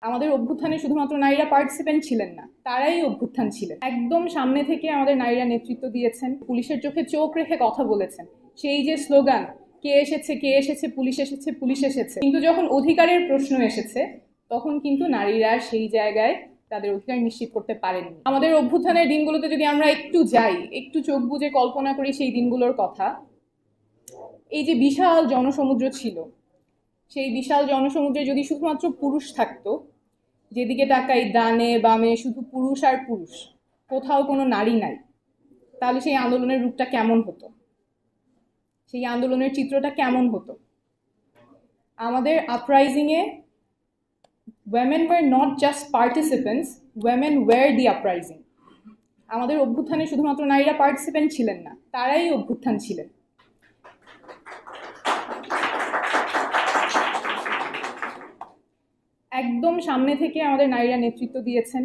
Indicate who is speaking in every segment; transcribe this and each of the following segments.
Speaker 1: আমাদের অভ্যুত্থানে শুধুমাত্র নারীরা পার্টিসিপেন্ট ছিলেন না, তারাই অভ্যুত্থান ছিলেন। একদম সামনে থেকে আমাদের নারীরা নেতৃত্ব দিয়েছেন, পুলিশের চোখে চোখ রেখে কথা বলেছেন। সেই যে স্লোগান, কে এসেছে কে এসেছে, পুলিশ এসেছে পুলিশ এসেছে, কিন্তু যখন অধিকারের প্রশ্ন এসেছে তখন কিন্তু নারীরা সেই জায়গায় তাদের অধিকার নিশ্চিত করতে পারেননি। আমাদের অভ্যুত্থানের দিনগুলোতে যদি আমরা একটু যাই, একটু চোখ বুজে কল্পনা করি সেই দিনগুলোর কথা, এই যে বিশাল জনসমুদ্র ছিল, সেই বিশাল জনসমুদ্রে যদি শুধুমাত্র পুরুষ থাকতো, যেদিকে তাকাই ডানে বামে শুধু পুরুষ আর পুরুষ, কোথাও কোনো নারী নাই, তাহলে সেই আন্দোলনের রূপটা কেমন হতো, সেই আন্দোলনের চিত্রটা কেমন হতো? আমাদের আপরাইজিংয়ে women were not just participants, women were the uprising. আমাদের অভ্যুত্থানে শুধুমাত্র নারীরা পার্টিসিপেন্ট ছিলেন না, তারাই অভ্যুত্থান ছিলেন। একদম সামনে থেকে আমাদের নারীরা নেতৃত্ব দিয়েছেন।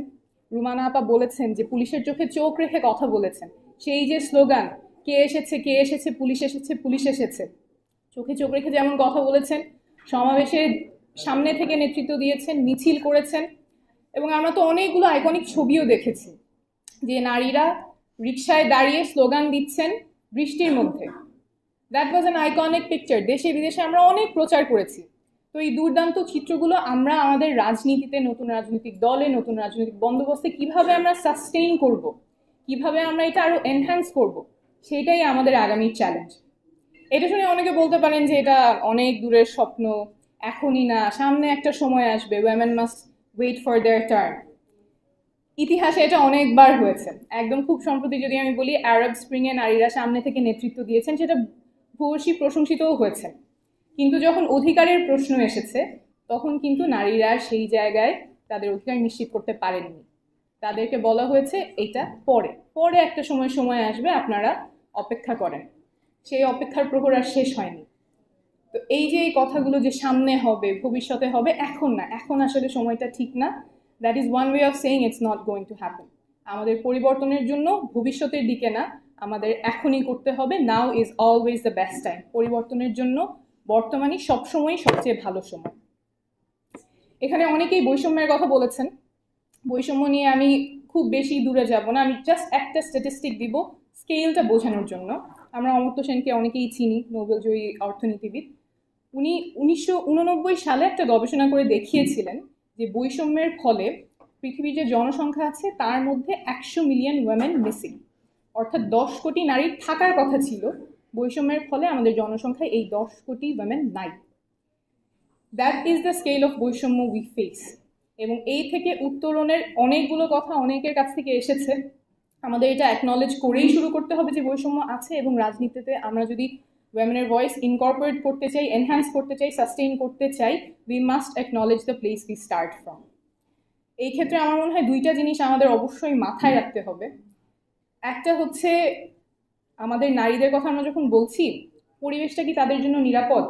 Speaker 1: রুমানা আপা বলেছেন যে পুলিশের চোখে চোখ রেখে কথা বলেছেন। সেই যে স্লোগান, কে এসেছে কে এসেছে, পুলিশ এসেছে পুলিশ এসেছে, চোখে চোখ রেখে যেমন কথা বলেছেন, সমাবেশে সামনে থেকে নেতৃত্ব দিয়েছেন, মিছিল করেছেন। এবং আমরা তো অনেকগুলো আইকনিক ছবিও দেখেছি যে নারীরা রিকশায় দাঁড়িয়ে স্লোগান দিচ্ছেন বৃষ্টির মধ্যে। That was an iconic picture. দেশে বিদেশে আমরা অনেক প্রচার করেছি। তো এই দুর্দান্ত চিত্রগুলো আমরা আমাদের রাজনীতিতে, নতুন রাজনৈতিক দলে, নতুন রাজনৈতিক বন্দোবস্তে কিভাবে আমরা সাস্টেইন করব, কিভাবে আমরা এটা আরো এনহ্যান্স করব, সেটাই আমাদের আগামীর চ্যালেঞ্জ। এটা শুনে অনেকে বলতে পারেন যে এটা অনেক দূরের স্বপ্ন, এখনই না, সামনে একটা সময় আসবে, women must wait for their turn. ইতিহাসে এটা অনেকবার হয়েছে। একদম খুব সম্প্রতি যদি আমি বলি, আরব স্প্রিং এ নারীরা সামনে থেকে নেতৃত্ব দিয়েছেন, সেটা ভূয়সী প্রশংসিতও হয়েছে। কিন্তু যখন অধিকারের প্রশ্ন এসেছে তখন কিন্তু নারীরা সেই জায়গায় তাদের অধিকার নিশ্চিত করতে পারেননি। তাদেরকে বলা হয়েছে এটা পরে পরে একটা সময় আসবে, আপনারা অপেক্ষা করেন। সেই অপেক্ষার প্রহর আর শেষ হয়নি। তো এই যে এই কথাগুলো যে সামনে হবে, ভবিষ্যতে হবে, এখন না, এখন আসলে সময়টা ঠিক না। That is one way of saying it's not going to happen. আমাদের পরিবর্তনের জন্য ভবিষ্যতের দিকে না, আমাদের এখনই করতে হবে। Now is always the best time. পরিবর্তনের জন্য বর্তমানই সবসময় সবচেয়ে ভালো সময়। এখানে অনেকেই বৈষম্যের কথা বলেছেন। বৈষম্য নিয়ে আমি খুব বেশি দূরে যাব না, আমি জাস্ট একটা স্ট্যাটিস্টিক দিব স্কেলটা বোঝানোর জন্য। আমরা অমর্ত্য সেনকে অনেকেই চিনি, নোবেলজয়ী অর্থনীতিবিদ। উনি 1989 সালে একটা গবেষণা করে দেখিয়েছিলেন যে বৈষম্যের ফলে পৃথিবীর যে জনসংখ্যা আছে তার মধ্যে 100 মিলিয়ন ওয়েমেন মিসিং। অর্থাৎ 10 কোটি নারীর থাকার কথা ছিল, বৈষম্যের ফলে আমাদের জনসংখ্যায় এই 10 কোটি ওয়েমেন নাই। That is the scale of বৈষম্য উই ফেস। এবং এই থেকে উত্তরণের অনেকগুলো কথা অনেকের কাছ থেকে এসেছে। আমাদের এটা অ্যাকনলেজ করেই শুরু করতে হবে যে বৈষম্য আছে, এবং রাজনীতিতে আমরা যদি women ভয়েস ইনকর্পোরেট করতে চাই, এনহ্যান্স করতে চাই, সাস্টেইন করতে চাই, we must acknowledge the place we start from. এই ক্ষেত্রে আমার মনে হয় দুইটা জিনিস আমাদের অবশ্যই মাথায় রাখতে হবে। একটা হচ্ছে, আমাদের নারীদের কথা আমরা যখন বলছি, পরিবেশটা কি তাদের জন্য নিরাপদ?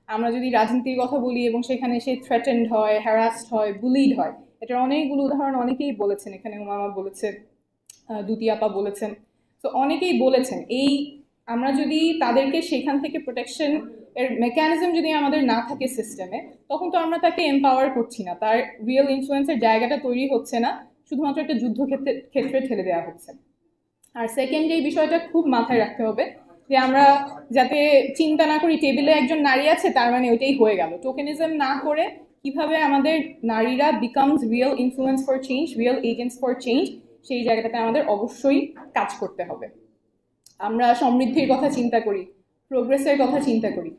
Speaker 1: আমরা যদি রাজনীতির কথা বলি এবং সেখানে সে থ্রেটেন্ড হয়, হ্যারাসড হয়, বুলিড হয়, এটার অনেকগুলো উদাহরণ অনেকেই বলেছেন। এখানে উমামা বলেছে, দুতি আপা বলেছেন, তো অনেকেই বলেছেন। এই আমরা যদি তাদেরকে সেখান থেকে প্রোটেকশন এর মেকানিজম যদি আমাদের না থাকে সিস্টেমে, তখন তো আমরা তাকে এম্পাওয়ার করছি না, তার রিয়েল ইনফ্লুয়েন্সের জায়গাটা তৈরি হচ্ছে না, শুধুমাত্র একটা ক্ষেত্রে ঠেলে দেওয়া হচ্ছে। আর সেকেন্ড এই বিষয়টা খুব মাথায় রাখতে হবে যে আমরা যাতে চিন্তা না করি টেবিলে একজন নারী আছে তার মানে ওইটাই হয়ে গেল। টোকেনিজম না করে কিভাবে আমাদের নারীরা becomes real influence for change, real agents for change, সেই জায়গাটাতে আমাদের অবশ্যই কাজ করতে হবে। আমরা সমৃদ্ধির কথা চিন্তা করি, প্রোগ্রেসের কথা চিন্তা করি।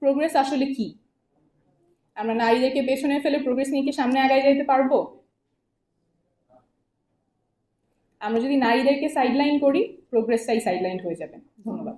Speaker 1: প্রোগ্রেস আসলে কি? আমরা নারীদেরকে পেছনে ফেলে প্রোগ্রেস নিয়ে কি সামনে আগায় যেতে পারবো? আমরা যদি নারীদেরকে সাইডলাইন করি, প্রোগ্রেসটাই সাইডলাইন হয়ে যাবে। ধন্যবাদ।